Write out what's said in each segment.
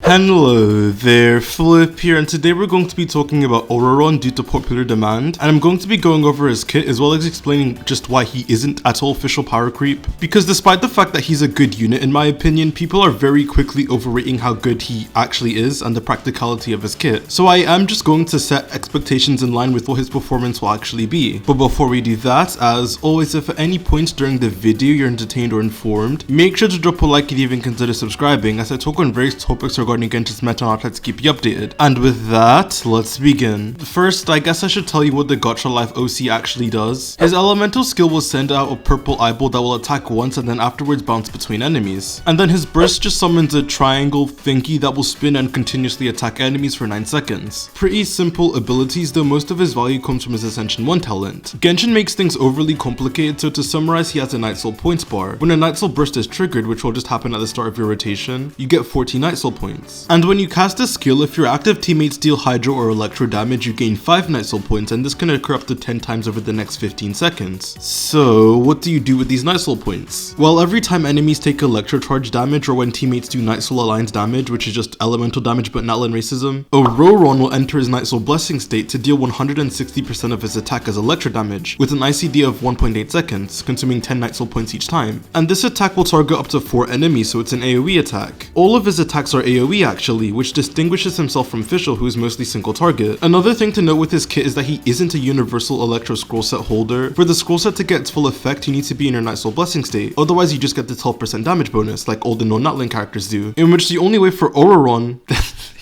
Hello there, Flip here, and today we're going to be talking about Ororon due to popular demand, and I'm going to be going over his kit as well as explaining just why he isn't at all official power creep. Because despite the fact that he's a good unit in my opinion, people are very quickly overrating how good he actually is and the practicality of his kit. So I am just going to set expectations in line with what his performance will actually be. But before we do that, as always, if at any point during the video you're entertained or informed, make sure to drop a like and even consider subscribing as I talk on various topics regarding Genshin's meta and I'll try to keep you updated. And with that, let's begin. First, I guess I should tell you what the Gacha Life OC actually does. His elemental skill will send out a purple eyeball that will attack once and then afterwards bounce between enemies. And then his burst just summons a triangle thingy that will spin and continuously attack enemies for 9 seconds. Pretty simple abilities, though most of his value comes from his Ascension 1 talent. Genshin makes things overly complicated, so to summarize, he has a Night Soul points bar. When a Night Soul burst is triggered, which will just happen at the start of your rotation, you get 40 Night Soul points. And when you cast a skill, if your active teammates deal Hydro or Electro damage, you gain 5 Night Soul points, and this can occur up to 10 times over the next 15 seconds. So, what do you do with these Night Soul points? Well, every time enemies take Electro Charge damage or when teammates do Night Soul Alliance damage, which is just elemental damage but Natlan racism, Ororon will enter his Night Soul Blessing state to deal 160% of his attack as Electro damage, with an ICD of 1.8 seconds, consuming 10 Night Soul points each time. And this attack will target up to 4 enemies, so it's an AoE attack. All of his attacks are AoE actually, which distinguishes himself from Fischl, who is mostly single target. Another thing to note with his kit is that he isn't a universal Electro scroll set holder. For the scroll set to get its full effect, you need to be in your Night Soul Blessing state, otherwise you just get the 12% damage bonus, like all the non-Natlan characters do, in which the only way for Ororon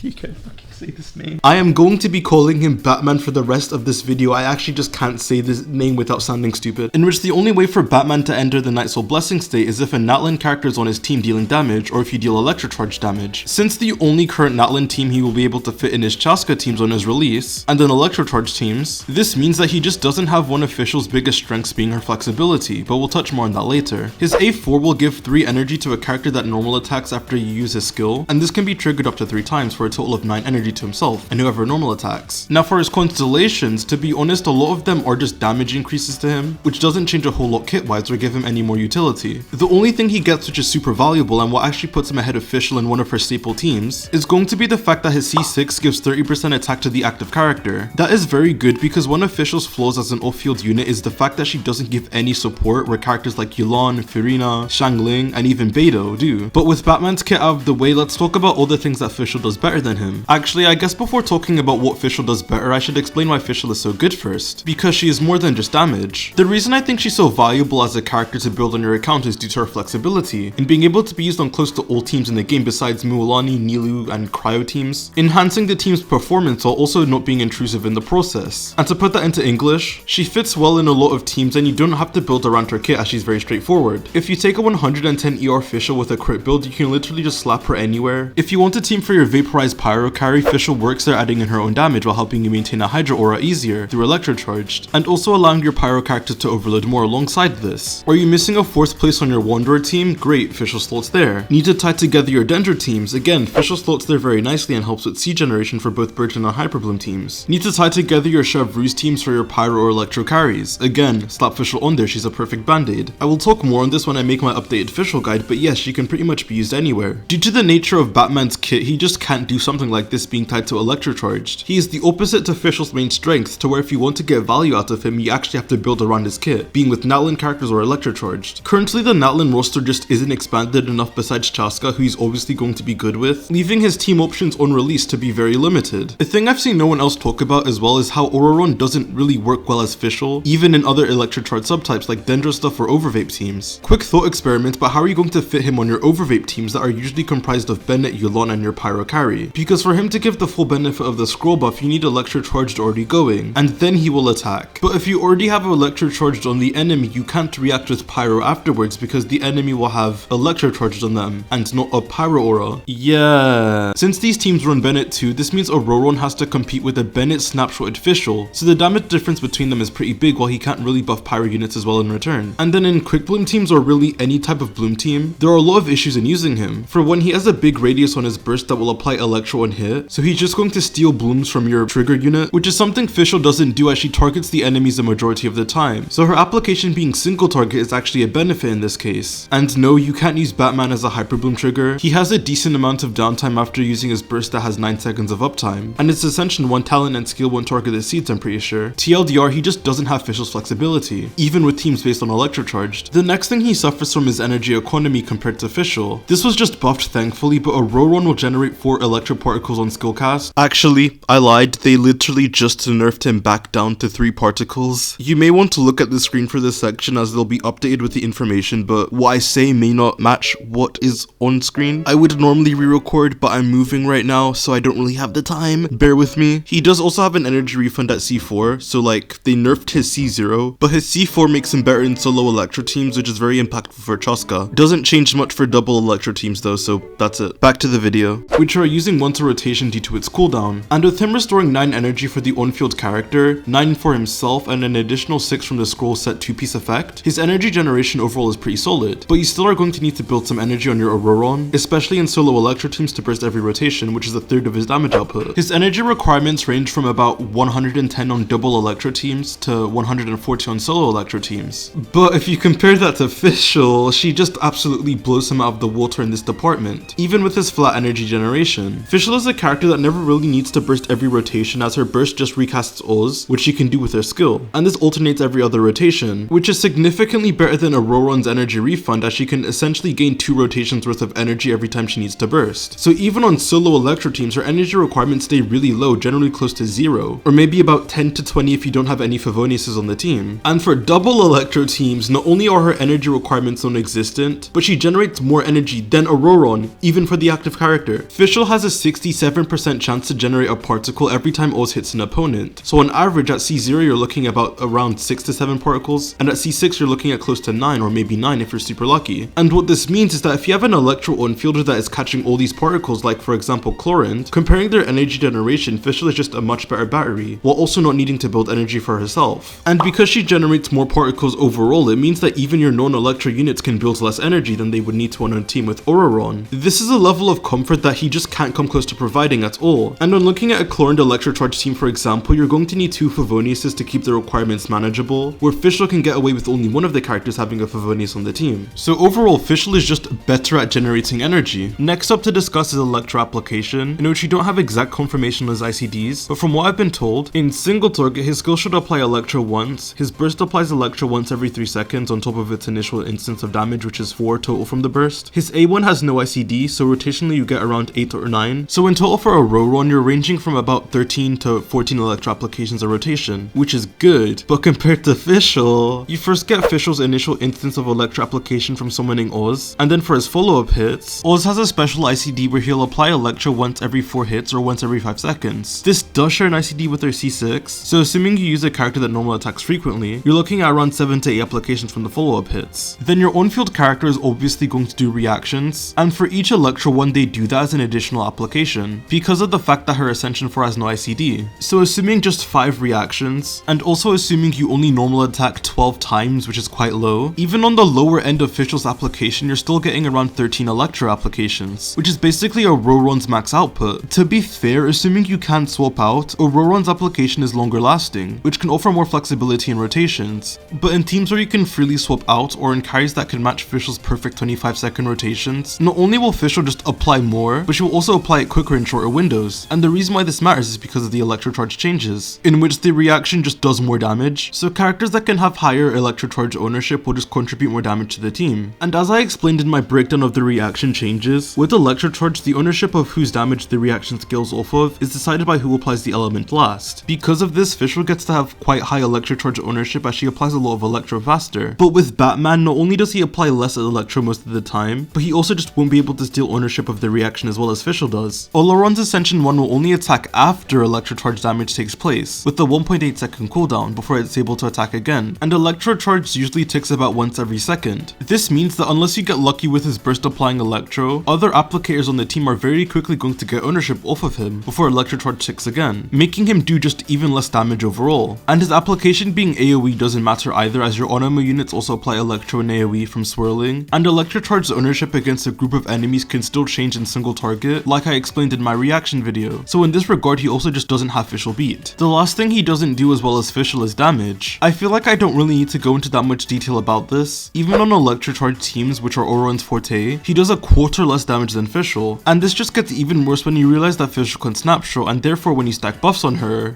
you can't fucking say this name. I am going to be calling him Batman for the rest of this video. I actually just can't say this name without sounding stupid. In which the only way for Batman to enter the Night Soul Blessing state is if a Natlan character is on his team dealing damage, or if you deal Electro Charge damage. Since the only current Natlan team he will be able to fit in is Chaska teams on his release, and then Electro Charge teams, this means that he just doesn't have one of Fischl's biggest strengths being her flexibility, but we'll touch more on that later. His A4 will give 3 energy to a character that normal attacks after you use his skill, and this can be triggered up to 3 times for a total of 9 energy to himself and whoever normal attacks. Now for his constellations, to be honest, a lot of them are just damage increases to him, which doesn't change a whole lot kit wise or give him any more utility. The only thing he gets which is super valuable and what actually puts him ahead of Fischl in one of her staple teams is going to be the fact that his C6 gives 30% attack to the active character. That is very good because one of Fischl's flaws as an off-field unit is the fact that she doesn't give any support where characters like Yulan, Furina, Xiangling, and even Beidou do. But with Batman's kit out of the way, let's talk about all the things that Fischl does better than him. Actually, I guess before talking about what Fischl does better, I should explain why Fischl is so good first. Because she is more than just damage. The reason I think she's so valuable as a character to build on your account is due to her flexibility, in being able to be used on close to all teams in the game besides Mualani, Nilu, and Cryo teams, enhancing the team's performance while also not being intrusive in the process. And to put that into English, she fits well in a lot of teams and you don't have to build around her kit as she's very straightforward. If you take a 110 ER Fischl with a crit build, you can literally just slap her anywhere. If you want a team for your vaporized pyro carry, Fischl works there, adding in her own damage while helping you maintain a Hydro aura easier through Electro Charged, and also allowing your pyro characters to overload more alongside this. Are you missing a 4th place on your Wanderer team? Great, Fischl slots there. Need to tie together your Dendro teams? Again, Fischl slots there very nicely and helps with seed generation for both Burgeon and Hyperbloom teams. Need to tie together your Chevreuse teams for your pyro or Electro carries? Again, slap Fischl on there, she's a perfect band-aid. I will talk more on this when I make my updated Fischl guide, but yes, she can pretty much be used anywhere. Due to the nature of Batman's kit, he just can't do something like this being tied to Electro Charged. He is the opposite to Fischl's main strength, to where if you want to get value out of him, you actually have to build around his kit, being with Natlan characters or Electro Charged. Currently, the Natlan roster just isn't expanded enough besides Chaska, who he's obviously going to be good with, leaving his team options on release to be very limited. A thing I've seen no one else talk about as well is how Ororon doesn't really work well as Fischl, even in other Electro Charged subtypes like Dendro stuff or Overvape teams. Quick thought experiment, but how are you going to fit him on your Overvape teams that are usually comprised of Bennett, Yulan, and your Pyro carry? Because for him to give the full benefit of the scroll buff, you need Electro Charged already going, and then he will attack. But if you already have Electro Charged on the enemy, you can't react with Pyro afterwards because the enemy will have Electro Charged on them, and not a Pyro aura. Yeah. Since these teams run Bennett too, this means Ororon has to compete with a Bennett snapshotted Fischl, so the damage difference between them is pretty big while he can't really buff Pyro units as well in return. And then in Quick Bloom teams or really any type of Bloom team, there are a lot of issues in using him. For one, he has a big radius on his burst that will apply Electro on hit, so he's just going to steal blooms from your trigger unit, which is something Fischl doesn't do as she targets the enemies the majority of the time. So her application being single target is actually a benefit in this case. And no, you can't use Batman as a hyper bloom trigger. He has a decent amount of downtime after using his burst that has 9 seconds of uptime, and its Ascension 1 talent and skill won't target the seeds, I'm pretty sure. TLDR, he just doesn't have Fischl's flexibility, even with teams based on electrocharged. The next thing he suffers from is energy economy compared to Fischl. This was just buffed thankfully, but Ororon will generate 4 electro particles on skill cast. Actually, I lied, they literally just nerfed him back down to 3 particles. You may want to look at the screen for this section as they'll be updated with the information, but what I say may not match what is on screen. I would normally re-record, but I'm moving right now, so I don't really have the time. Bear with me. He does also have an energy refund at C4, so like, they nerfed his C0, but his C4 makes him better in solo electro teams, which is very impactful for Chaska. Doesn't change much for double electro teams though, so that's it. Back to the video. Which are using 1 to rotation due to its cooldown, and with him restoring 9 energy for the on-field character, 9 for himself, and an additional 6 from the scroll set 2-piece effect, his energy generation overall is pretty solid, but you still are going to need to build some energy on your Ororon, especially in solo electro teams to burst every rotation, which is a third of his damage output. His energy requirements range from about 110 on double electro teams to 140 on solo electro teams. But if you compare that to Fischl, she just absolutely blows him out of the water in this department, even with his flat energy generation. Fischl is a character that never really needs to burst every rotation, as her burst just recasts Oz, which she can do with her skill, and this alternates every other rotation, which is significantly better than Ororon's energy refund, as she can essentially gain 2 rotations worth of energy every time she needs to burst. So even on solo electro teams, her energy requirements stay really low, generally close to 0, or maybe about 10 to 20 if you don't have any Favoniuses on the team. And for double electro teams, not only are her energy requirements non-existent, but she generates more energy than Ororon, even for the active character. Fischl has a 67% chance to generate a particle every time Oz hits an opponent. So on average at C0 you're looking about around 6 to 7 particles, and at C6 you're looking at close to 9 or maybe 9 if you're super lucky. And what this means is that if you have an electro on-fielder that is catching all these particles, like for example Chlorant, comparing their energy generation, Fischl is just a much better battery, while also not needing to build energy for herself. And because she generates more particles overall, it means that even your non-electro units can build less energy than they would need to on a team with Ororon. This is a level of comfort that he just can't come close to providing at all. And when looking at a Chlorant electrocharge team for example, you're going to need 2 Favoniuses to keep the requirements manageable, where Fischl can get away with only one of the characters having a Favonius on the team. So overall, Fischl is just better at generating energy. Next up to discuss is electro application, in which you don't have exact confirmation on his ICDs, but from what I've been told, in single target his skill should apply electro once, his burst applies electro once every 3 seconds on top of its initial instance of damage, which is 4 total from the burst. His A1 has no ICD, so rotationally you get around 8 or 9. So in total for Ororon, you're ranging from about 13 to 14 electro applications a rotation, which is good. But compared to Fischl, you first get Fischl's initial instance of electro application from summoning Oz, and then for his follow-up hits, Oz has a special ICD where he'll apply electro once every 4 hits or once every 5 seconds. This does share an ICD with her C6, so assuming you use a character that normal attacks frequently, you're looking at around 7 to 8 applications from the follow-up hits. Then your on-field character is obviously going to do reactions, and for each electro one they do that as an additional application, because of the fact that her Ascension 4 has no ICD. So assuming just 5 reactions, and also assuming you only normal attack 12 times, which is quite low, even on the lower end of Fischl's application you're still getting around 13 electro applications, which is basically Ororon's max output. To be fair, assuming you can swap out, Ororon's application is longer lasting, which can offer more flexibility in rotations, but in teams where you can freely swap out, or in carries that can match Fischl's perfect 25-second rotations, not only will Fischl just apply more, but she will also apply it quicker in shorter windows. And the reason why this matters is because of the electrocharge changes, in which the reaction just does more damage, so characters that can have higher electrocharge ownership will just contribute more damage to the team. And as I explained in my breakdown of the reaction changes, with electrocharge the ownership of whose damage the reaction scales off of is decided by who applies the element last. Because of this, Fischl gets to have quite high electrocharge ownership as she applies a lot of electro faster. But with Batman, not only does he apply less electro most of the time, but he also just won't be able to steal ownership of the reaction as well as Fischl does. Ororon's Ascension 1 will only attack after electrocharge damage takes place, with the 1.8 second cooldown before it's able to attack again, and electrocharge usually ticks about once every second. This means that unless you get lucky with his burst applying electro, other applicators on the team are very quickly going to get ownership off of him before electrocharge ticks again, making him do just even less damage overall. And his application being AoE doesn't matter either, as your on-ammo units also apply electro and AoE from swirling, and electrocharge's ownership against a group of enemies can still change in single target, like I explained in my reaction video, so in this regard he also just doesn't have Fischl beat. The last thing he doesn't do as well as Fischl is damage. I feel like I don't really need to go into that much detail about this. Even on electrocharged teams, which are Ororon's forte, he does a quarter less damage than Fischl, and this just gets even worse when you realize that Fischl can snapshot, and therefore when you stack buffs on her,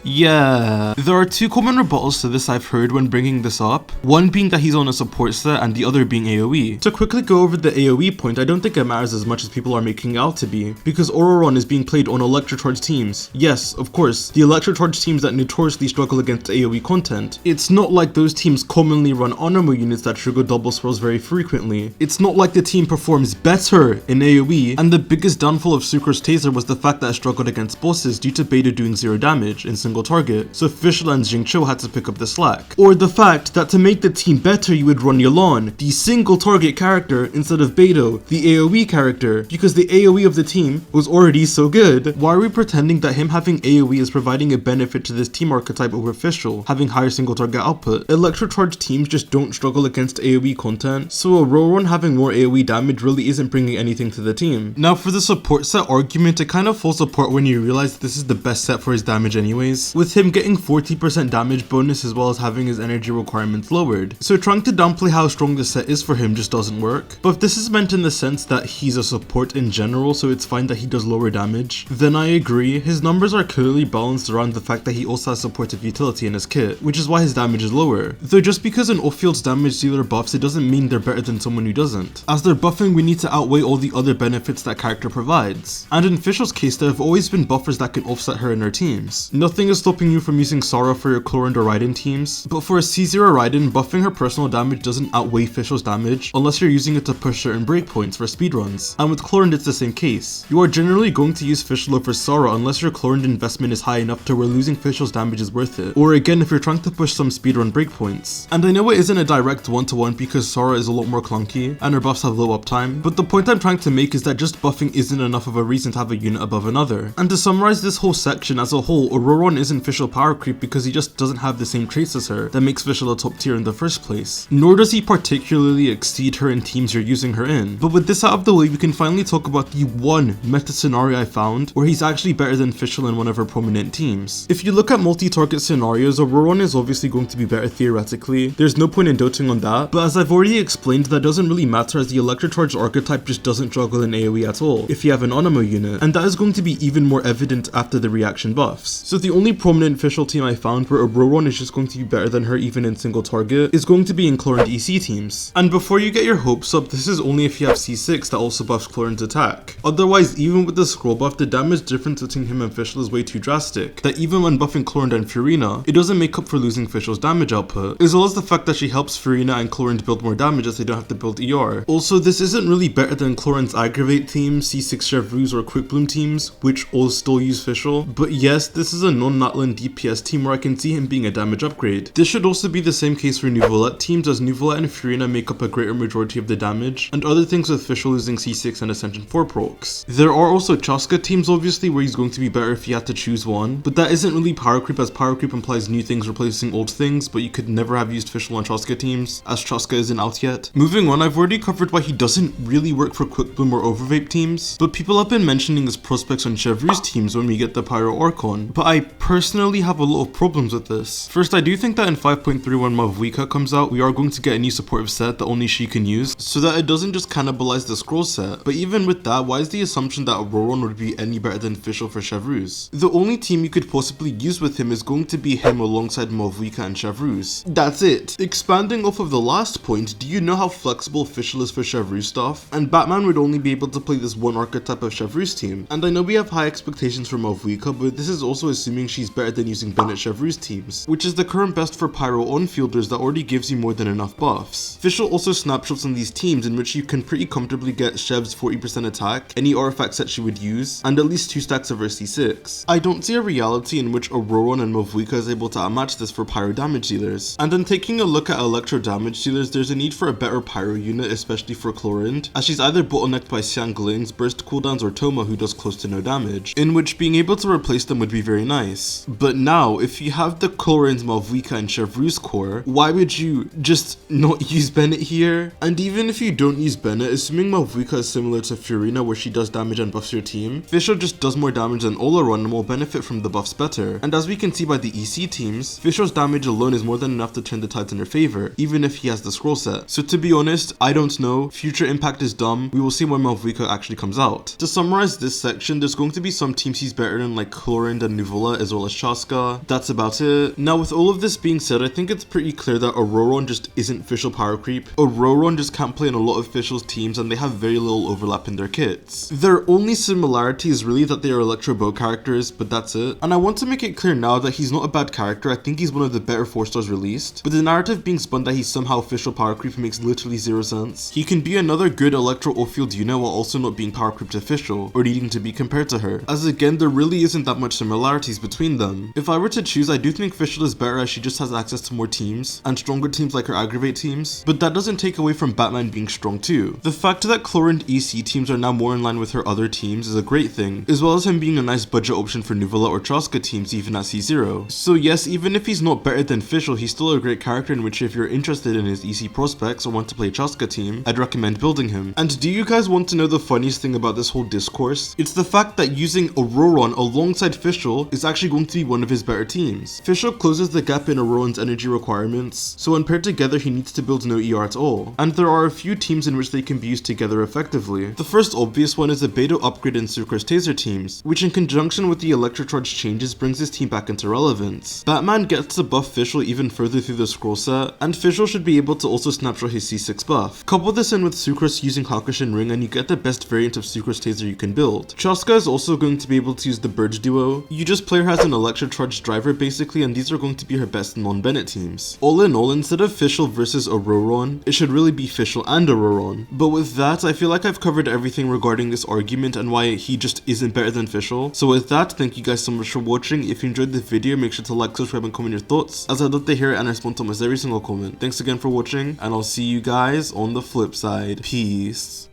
yeah. There are two common rebuttals to this I've heard when bringing this up, one being that he's on a support set and the other being AoE. To quickly go over the AoE point, I don't think it matters as much as people are making it out to be, because Ororon is being played on electrocharged teams. Yes, of course, the electrocharged teams that notoriously struggle against AoE content. It's not like those teams commonly run Animo units that trigger double swirls very frequently. It's not like the team performs better in AoE, and the biggest downfall of Sucre's Taser was the fact that it struggled against bosses due to Beta doing 0 damage in single target, so Fischl and Jingqiu had to pick up the slack. Or the fact that to make the team better you would run Yelan, the single target character, instead of Beto, the AoE character, because the AoE of the team was already so good. Why are we pretending that him having AoE is providing a benefit to this team archetype over Fischl, having higher single target output? Electrocharged teams just don't struggle against AoE content, so Ororon having more AoE damage really isn't bringing anything to the team. Now for the support set argument, it kind of falls apart when you realize this is the best set for his damage anyways, with him getting 40% damage bonus as well as having his energy requirements lowered. So trying to downplay how strong the set is for him just doesn't work. But if this is meant in the sense that he's a support in general, so it's fine that he does lower damage, then I agree. His numbers are clearly balanced around the fact that he also has supportive utility in his kit, which is why his damage is lower. Though just because an off-field damage dealer buffs, it doesn't mean they're better than someone who doesn't. As they're buffing, we need to outweigh all the other benefits that character provides. And in Fischl's case, there have always been buffers that can offset her in her teams. Nothing is stopping you from using Sara for your Chlorinde or Raiden teams, but for a C0 Raiden, buffing her personal damage doesn't outweigh Fischl's damage unless you're using it to push certain breakpoints for speedruns, and with Chlorinde it's the same case. You are generally going to use Fischl over Sara unless your Chlorinde investment is high enough to where losing Fischl's damage is worth it, or again if you're trying to push some speedrun breakpoints. And I know it isn't a direct one-to-one because Sara is a lot more clunky, and her buffs have low uptime, but the point I'm trying to make is that just buffing isn't enough of a reason to have a unit above another. And to summarize this whole section as a whole, Ororon isn't Fischl power creep because he just doesn't have the same traits as her that makes Fischl a top tier in the first place, nor does he particularly exceed her in teams you're using her in. But with this out of the way, we can finally talk about the one meta scenario I found where he's actually better than Fischl in one of her prominent teams. If you look at multi-target scenarios, Ororon is obviously going to be better theoretically, there's no point in doting on that, but as I've already explained, that doesn't really matter as the electrocharged archetype just doesn't juggle in AoE at all if you have an Animo unit, and that is going to be even more evident after the reaction buffs. So the only prominent Fischl team I found where Ororon is just going to be better than her even in single target is going to be in Chlorinde EC teams. And before you get your hopes up, this is only if you have C6 that also buffs Chlorinde's attack. Otherwise, even with the scroll buff, the damage difference between him and Fischl is way too drastic, that even when buffing Chlorinde and Furina, it doesn't make up for losing Fischl's damage output, as well as the fact that she helps Furina and Chlorinde build more damage as they don't have to build ER. Also, this isn't really better than Chlorinde's Aggravate team, C6 Chevreuse or Quick Bloom teams, which all still use Fischl, but yes, this is a non-Natlan DPS team where I can see him being a damage upgrade. This should also be the same case for Nuvolette teams, as Nuvolette and Furina make up a greater majority of the damage, and other things with Fischl losing C6 and Ascension 4 procs. There are also Chaska teams obviously where he's going to be better if you had to choose one, but that isn't really power creep, as power creep implies new things replacing old things, but you could never have used Fischl on Chaska teams, as Chaska isn't out yet. Moving on, I've already covered why he doesn't really work for Quick Bloom or Overvape teams, but people have been mentioning his prospects on Chevreuse teams when we get the Pyro Archon, but I personally have a lot of problems with this. First, I do think that in 5.31 Mavwika comes out, we are going to get a new supportive set that only she can use, so that it doesn't just cannibalize the scroll set. But even with that, why is the assumption that Ororon would be any better than Fischl for Chevreuse? The only team you could possibly use with him is going to be him alongside Mavwika and Chevreuse. That's it. Expanding off of the last point, do you know how flexible Fischl is for Chevreuse stuff? And Batman would only be able to play this one archetype of Chevreuse team. And I know we have high expectations for Mavwika, but this is also assuming she's better than using Bennett Chevreuse teams, which is the current best for Pyro on-fielders that already gives you more than enough buffs. Fischl also snapshots on these teams in which you can pretty comfortably get Chev's 40% attack, any artifact set she would use, and at least 2 stacks of her C6. I don't see a reality in which Ororon and Mavwika is able to outmatch this for Pyro damage dealers. And then taking a look at Electro damage dealers, there's a need for a better Pyro unit, especially for Chlorinde, as she's either bottlenecked by Xiangling's burst cooldowns or Toma who does close to no damage, in which being able to replace them would be very nice. sense. But now, if you have the Chlorines, Malvika, and Chevreuse core, why would you just not use Bennett here? And even if you don't use Bennett, assuming Malvika is similar to Fiorina where she does damage and buffs your team, Fischl just does more damage than Ororon and will benefit from the buffs better. And as we can see by the EC teams, Fischl's damage alone is more than enough to turn the tides in her favor, even if he has the scroll set. So to be honest, I don't know, future impact is dumb, we will see when Malvika actually comes out. To summarize this section, there's going to be some teams he's better than like Chlorine and Nuvola as well as Chaska. That's about it. Now with all of this being said, I think it's pretty clear that Ororon just isn't Fischl power creep. Ororon just can't play in a lot of Fischl's teams and they have very little overlap in their kits. Their only similarity is really that they are Electro Bow characters, but that's it. And I want to make it clear now that he's not a bad character, I think he's one of the better 4-stars released, but the narrative being spun that he's somehow Fischl power creep makes literally zero sense. He can be another good Electro off-field unit while also not being power creep to Fischl, or needing to be compared to her, as again there really isn't that much similarities between them. If I were to choose, I do think Fischl is better as she just has access to more teams, and stronger teams like her Aggravate teams, but that doesn't take away from Batman being strong too. The fact that Chlorine EC teams are now more in line with her other teams is a great thing, as well as him being a nice budget option for Nuvola or Chaska teams even at C0. So yes, even if he's not better than Fischl, he's still a great character in which if you're interested in his EC prospects or want to play Chaska team, I'd recommend building him. And do you guys want to know the funniest thing about this whole discourse? It's the fact that using Ororon alongside Fischl is actually going to be one of his better teams. Fischl closes the gap in Ororon's energy requirements, so when paired together he needs to build no ER at all. And there are a few teams in which they can be used together effectively. The first obvious one is the Beidou upgrade and Sucrose Taser teams, which in conjunction with the Electrocharge changes brings his team back into relevance. Batman gets to buff Fischl even further through the scroll set, and Fischl should be able to also snapshot his C6 buff. Couple this in with Sucrose using Hakushin Ring and you get the best variant of Sucrose Taser you can build. Chaska is also going to be able to use the Bird duo. You just play her as an Electrocharge driver basically, and these are going to be her best non-Bennett teams. All in all, instead of Fischl versus Ororon, it should really be Fischl and Ororon. But with that, I feel like I've covered everything regarding this argument and why he just isn't better than Fischl. So with that, thank you guys so much for watching. If you enjoyed the video, make sure to like, subscribe, and comment your thoughts, as I'd love to hear it and I respond to almost every single comment. Thanks again for watching, and I'll see you guys on the flip side. Peace.